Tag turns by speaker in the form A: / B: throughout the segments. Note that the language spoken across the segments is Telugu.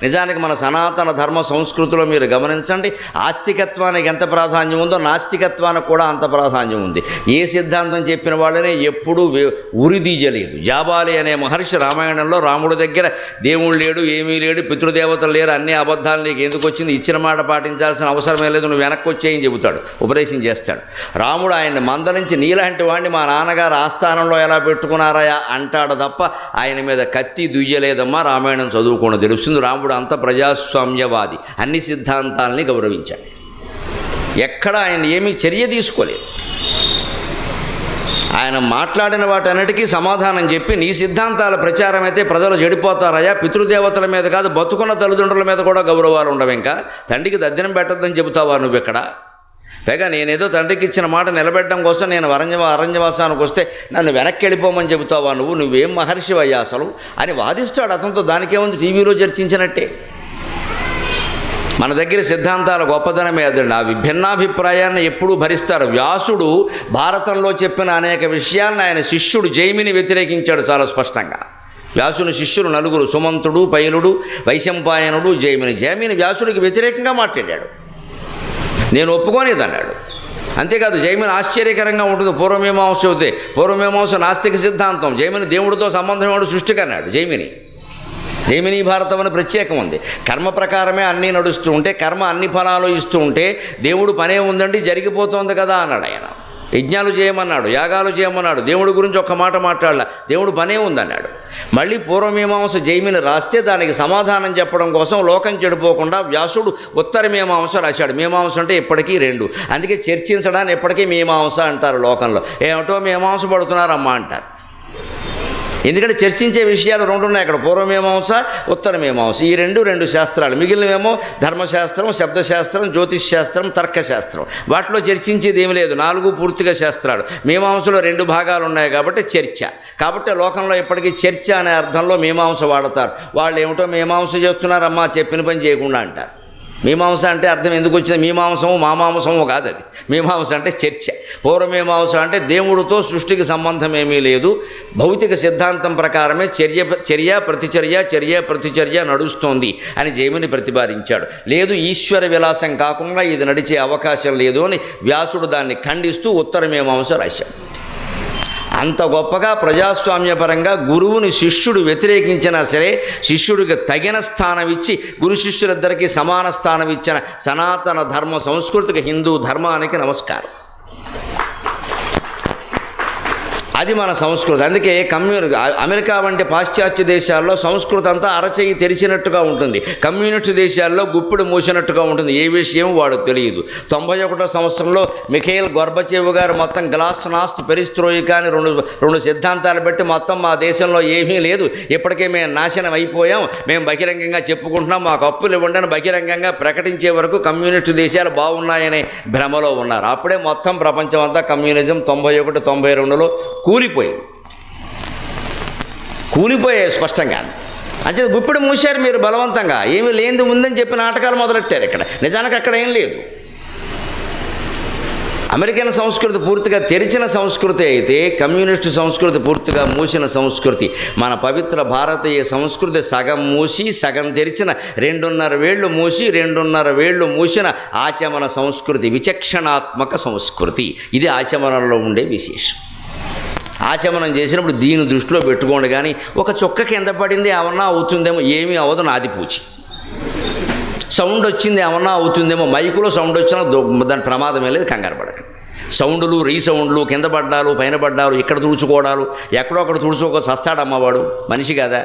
A: నిజానికి మన సనాతన ధర్మ సంస్కృతిలో మీరు గమనించండి, ఆస్తికత్వానికి ఎంత ప్రాధాన్యం ఉందో నాస్తికత్వానికి కూడా అంత ప్రాధాన్యం ఉంది. ఏ సిద్ధాంతం చెప్పిన వాళ్ళనే ఎప్పుడూ ఉరిదీయలేదు. జాబాలి అనే మహర్షి రామాయణంలో రాముడి దగ్గర దేవుడు లేడు, ఏమీ లేడు, పితృదేవతలు లేరు, అన్ని అబద్ధాలు నీకు ఎందుకు వచ్చింది, ఇచ్చిన మాట పాటించాల్సిన అవసరమే లేదు, నువ్వు వెనక్కి వచ్చేయని చెబుతాడు, ఉపదేశం చేస్తాడు. రాముడు ఆయన్ని మందలించి నీలాంటి వాడిని మా నాన్నగారు ఆస్థానంలో ఎలా పెట్టుకున్నారయా అంటాడు తప్ప ఆయన మీద కత్తి దుయ్యలేదమ్మా. రామాయణం చదువుకోవడం తెలుస్తుంది. రాముడు అంత ప్రజాస్వామ్యవాది, అన్ని సిద్ధాంతాలని గౌరవించాడు. ఎక్కడ ఆయన ఏమీ చర్య తీసుకోలేదు. ఆయన మాట్లాడిన వాటన్నిటికీ సమాధానం చెప్పి, నీ సిద్ధాంతాల ప్రచారం అయితే ప్రజలు చెడిపోతారయ్యా, పితృదేవతల మీద కాదు బతుకున్న తల్లిదండ్రుల మీద కూడా గౌరవాలు ఉండవు, ఇంకా తండ్రికి దద్దినం పెట్టద్దని చెబుతావా నువ్వు ఇక్కడ? పైగా నేనేదో తండ్రికి ఇచ్చిన మాట నిలబెట్టడం కోసం నేను అరణ్యవాసానికి వస్తే నన్ను వెనక్కి వెళ్ళిపోమని చెబుతావా నువ్వేం మహర్షివయ్యా అసలు అని వాదిస్తాడు అతనితో. దానికేముంది, టీవీలో చర్చించినట్టే. మన దగ్గర సిద్ధాంతాల గొప్పతనమే అదండి. ఆ విభిన్నాభిప్రాయాన్ని ఎప్పుడూ భరిస్తారు. వ్యాసుడు భారతంలో చెప్పిన అనేక విషయాలను ఆయన శిష్యుడు జైమిని వ్యతిరేకించాడు చాలా స్పష్టంగా. వ్యాసుని శిష్యులు నలుగురు, సుమంతుడు, పైలుడు, వైశంపాయనుడు, జైమిని వ్యాసుడికి వ్యతిరేకంగా మాట్లాడాడు. నేను ఒప్పుకోనేదన్నాడు. అంతేకాదు జైమిని ఆశ్చర్యకరంగా ఉంటుంది. పూర్వమీమాంస అవుతే పూర్వమీమాంస నాస్తిక సిద్ధాంతం, జైమిని దేవుడితో సంబంధం వాడు సృష్టికన్నాడు. జైమిని భారతం అని ప్రత్యేకం ఉంది. కర్మ ప్రకారమే అన్నీ నడుస్తూ ఉంటే, కర్మ అన్ని ఫలాలు ఇస్తూ ఉంటే దేవుడు పనే ఉందండి జరిగిపోతుంది కదా అన్నాడు ఆయన. యజ్ఞాలు చేయమన్నాడు, యాగాలు చేయమన్నాడు, దేవుడి గురించి ఒక్క మాట మాట్లాడలా, దేవుడు పనే ఉందన్నాడు. మళ్ళీ పూర్వమీమాంస జైమిని రాస్తే దానికి సమాధానం చెప్పడం కోసం లోకం చెడిపోకుండా వ్యాసుడు ఉత్తర మీమాంస రాశాడు. మీమాంస అంటే ఇప్పటికీ రెండు, అందుకే చర్చించడాన్ని ఎప్పటికీ మీమాంస అంటారు లోకంలో. ఏమిటో మీమాంస పడుతున్నారమ్మా అంటారు. ఎందుకంటే చర్చించే విషయాలు రెండు ఉన్నాయి అక్కడ, పూర్వమీమాంస ఉత్తర మీమాంస. ఈ రెండు శాస్త్రాలు. మిగిలినవేమో ధర్మశాస్త్రం, శబ్దశాస్త్రం, జ్యోతిష్ శాస్త్రం, తర్కశాస్త్రం. వాటిలో చర్చించేది ఏమి లేదు, 4 పూర్తిగా శాస్త్రాలు. మీమాంసలో 2 భాగాలు ఉన్నాయి కాబట్టి చర్చ. కాబట్టి లోకంలో ఇప్పటికీ చర్చ అనే అర్థంలో మీమాంస వాడతారు. వాళ్ళు ఏమిటో మీమాంస చేస్తున్నారమ్మా చెప్పిన పని చేయకుండా అంటారు. మీమాంస అంటే అర్థం ఎందుకు వచ్చింది, మీమాంసము మామాంసము కాదు, అది మీమాంస అంటే చర్చ. పూర్వమీమాంస అంటే దేవుడితో సృష్టికి సంబంధం ఏమీ లేదు, భౌతిక సిద్ధాంతం ప్రకారమే చర్య ప్రతిచర్య నడుస్తోంది అని జైమిని ప్రతిపాదించాడు. లేదు, ఈశ్వర విలాసం కాకుండా ఇది నడిచే అవకాశం లేదు అని వ్యాసుడు దాన్ని ఖండిస్తూ ఉత్తరమీమాంస రాశాడు. అంత గొప్పగా ప్రజాస్వామ్యపరంగా గురువుని శిష్యుడు వ్యతిరేకించినా సరే శిష్యుడికి తగిన స్థానం ఇచ్చి గురు శిష్యులిద్దరికీ సమాన స్థానం ఇచ్చిన సనాతన ధర్మ సంస్కృతికి, హిందూ ధర్మానికి నమస్కారం. అది మన సంస్కృతి. అందుకే అమెరికా వంటి పాశ్చాత్య దేశాల్లో సంస్కృతి అంతా అరచేయి తెరిచినట్టుగా ఉంటుంది, కమ్యూనిస్ట్ దేశాల్లో గుప్పిడి మూసినట్టుగా ఉంటుంది. ఏ విషయం వాడు తెలియదు. 91వ సంవత్సరంలో మిఖైల్ గోర్బచేవ్ గారు మొత్తం గ్లాస్నాస్త్ పెరిస్ట్రోయికా అని రెండు సిద్ధాంతాలు పెట్టి మొత్తం మా దేశంలో ఏమీ లేదు, ఇప్పటికే మేము నాశనం అయిపోయాం, మేము బహిరంగంగా చెప్పుకుంటున్నాం, మాకు అప్పులు ఇవ్వండి అని బహిరంగంగా ప్రకటించే వరకు కమ్యూనిస్టు దేశాలు బాగున్నాయనే భ్రమలో ఉన్నారు. అప్పుడే మొత్తం ప్రపంచం అంతా కమ్యూనిజం 91, 92లో కూలిపోయాయి స్పష్టంగా. అంటే గుప్పిడి మూసారు మీరు బలవంతంగా, ఏమీ లేనిది ఉందని చెప్పి నాటకాలు మొదలెట్టారు. ఇక్కడ నిజానికి అక్కడ ఏం లేదు. అమెరికన్ సంస్కృతి పూర్తిగా తెరిచిన సంస్కృతి అయితే కమ్యూనిస్టు సంస్కృతి పూర్తిగా మూసిన సంస్కృతి. మన పవిత్ర భారతీయ సంస్కృతి సగం మూసి సగం తెరిచిన, 2.5 వేళ్ళు మూసి 2.5 వేళ్ళు మూసిన ఆచమన సంస్కృతి, విచక్షణాత్మక సంస్కృతి. ఇది ఆచమనంలో ఉండే విశేషం. ఆచమనం చేసినప్పుడు దీని దృష్టిలో పెట్టుకోండి. కానీ ఒక చుక్క కింద పడింది ఏమన్నా అవుతుందేమో, ఏమీ అవ్వదు, నాది పూచి. సౌండ్ వచ్చింది ఏమన్నా అవుతుందేమో, మైకులో సౌండ్ వచ్చినా దాని ప్రమాదమే లేదు, కంగారు పడకండి. సౌండ్లు, రీసౌండ్లు, కింద పడ్డాలు, పైన పడ్డాలు, ఇక్కడ తుడుచుకోవడాలు, ఎక్కడో అక్కడ తుడుచుకో సస్తాడమ్మవాడు మనిషి కదా.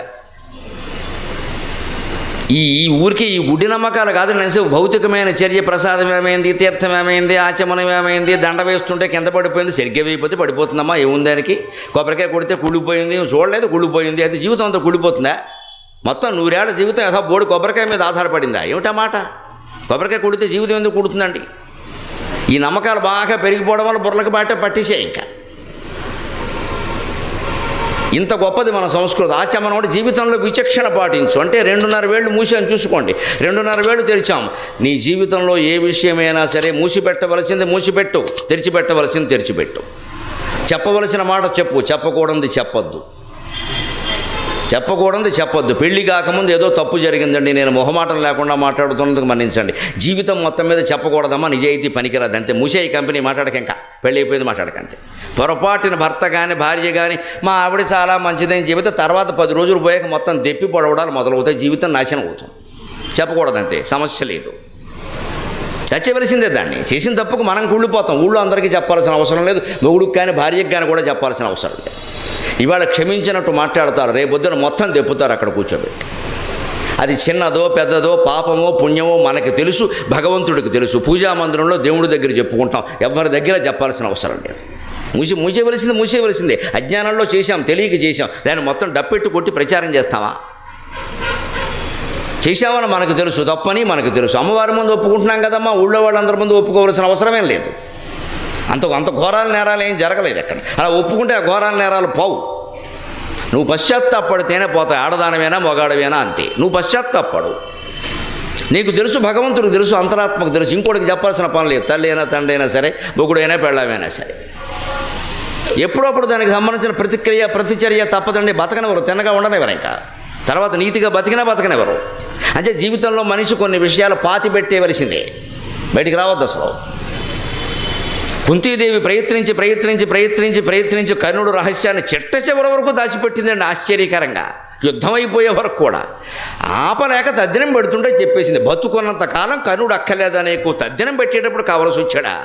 A: ఈ ఊరికి ఈ గుడ్డి నమ్మకాలు కాదు. నేను భౌతికమైన చర్య, ప్రసాదం ఏమైంది, తీర్థం ఏమైంది, ఆచమనం ఏమైంది, దండ వేస్తుంటే కింద పడిపోయింది, సరిగ్గా వేయిపోతే పడిపోతుందమ్మా, ఏముంది దానికి, కొబ్బరికాయ కొడితే కుళ్ళిపోయింది, చూడలేదు కుళ్ళిపోయింది, అయితే జీవితం అంతా కుళ్ళిపోతుందా? మొత్తం 100 ఏళ్ల జీవితం ఏదో బోడి కొబ్బరికాయ మీద ఆధారపడిందా? ఏమిటా మాట? కొబ్బరికాయ కొడితే జీవితం ఎందుకు కుడుతుందండి? ఈ నమ్మకాలు బాగా పెరిగిపోవడం వల్ల బుర్రలకు బాట పట్టేసే. ఇంకా ఇంత గొప్పది మన సంస్కృతి. ఆచమనం అంటే జీవితంలో విచక్షణ పాటించు. అంటే 2.5 వేళ్ళు మూసాను చూసుకోండి, 2.5 వేళ్ళు తెరిచాం. నీ జీవితంలో ఏ విషయమైనా సరే మూసిపెట్టవలసింది మూసిపెట్టు, తెరిచిపెట్టవలసింది తెరిచిపెట్టు. చెప్పవలసిన మాట చెప్పు, చెప్పకూడదు చెప్పొద్దు. చెప్పకూడదు చెప్పొద్దు. పెళ్లి కాకముందు ఏదో తప్పు జరిగిందండి, నేను మొహమాటం లేకుండా మాట్లాడుతున్నందుకు మన్నించండి. జీవితం మొత్తం మీద చెప్పకూడదమ్మా, నిజాయితీ పనికిరాదు అంతే. ముసే ఈ కంపెనీ మాట్లాడక, ఇంకా పెళ్ళి అయిపోయింది మాట్లాడకంతే. పొరపాటున భర్త కానీ భార్య కానీ మా ఆవిడ చాలా మంచిదని చెబితే తర్వాత 10 రోజులు పోయాక మొత్తం దెప్పి పొడవడాలు మొదలవుతాయి, జీవితం నాశనం అవుతుంది. చెప్పకూడదంతే, సమస్య లేదు. చచ్చవలసిందే. దాన్ని చేసిన తప్పుకు మనం కుళ్ళిపోతాం. ఊళ్ళో అందరికీ చెప్పాల్సిన అవసరం లేదు, మొగుడికి కానీ భార్యకి కానీ కూడా చెప్పాల్సిన అవసరం లేదు. ఇవాళ క్షమించినట్టు మాట్లాడతారు, రేపొద్దున మొత్తం దెప్పుతారు అక్కడ కూర్చోబెట్టి. అది చిన్నదో పెద్దదో పాపమో పుణ్యమో మనకి తెలుసు, భగవంతుడికి తెలుసు. పూజా మందిరంలో దేవుడి దగ్గర చెప్పుకుంటాం, ఎవరి దగ్గర చెప్పాల్సిన అవసరం లేదు. మూసేయవలసిందే. అజ్ఞానంలో చేశాం, తెలియక చేశాం, దాన్ని మొత్తం డప్పెట్టు కొట్టి ప్రచారం చేస్తామా? చేశామని మనకు తెలుసు, తప్పని మనకు తెలుసు. అమ్మవారి ముందు ఒప్పుకుంటున్నాం కదమ్మా, ఊళ్ళో వాళ్ళందరి ముందు ఒప్పుకోవాల్సిన అవసరమేం లేదు. అంత ఘోరాల నేరాలు ఏం జరగలేదు అక్కడ. అలా ఒప్పుకుంటే ఆ ఘోరాల నేరాలు పోవు. నువ్వు పశ్చాత్తాపడితేనే పోతాయి. ఆడదానమైనా మొగాడవేనా అంతే. నువ్వు పశ్చాత్తాపడు. నీకు తెలుసు, భగవంతుడికి తెలుసు, అంతరాత్మకు తెలుసు. ఇంకోటికి చెప్పాల్సిన పని లేదు. తల్లి అయినా తండ్రి అయినా సరే, మొగుడైనా పెళ్ళామైనా సరే, ఎప్పుడప్పుడు దానికి సంబంధించిన ప్రతిచర్య తప్పదండి. బతకనివ్వరు, తిన్నగా ఉండనివ్వరు. ఇంకా తర్వాత నీతిగా బతకనివ్వరు. అంటే జీవితంలో మనిషి కొన్ని విషయాలు పాతి పెట్టేవలసిందే, బయటికి రావద్దు అసలు. కుంతీదేవి ప్రయత్నించి కర్ణుడు రహస్యాన్ని చిట్ట చివరి వరకు దాచిపెట్టిందండి, ఆశ్చర్యకరంగా. యుద్ధం అయిపోయే వరకు కూడా ఆపలేక తద్దినం పెడుతుంటే చెప్పేసింది. బతుకున్నంత కాలం కర్ణుడు అక్కర్లేదా, నీకు తద్దినం పెట్టేటప్పుడు కావలసి వచ్చాడా?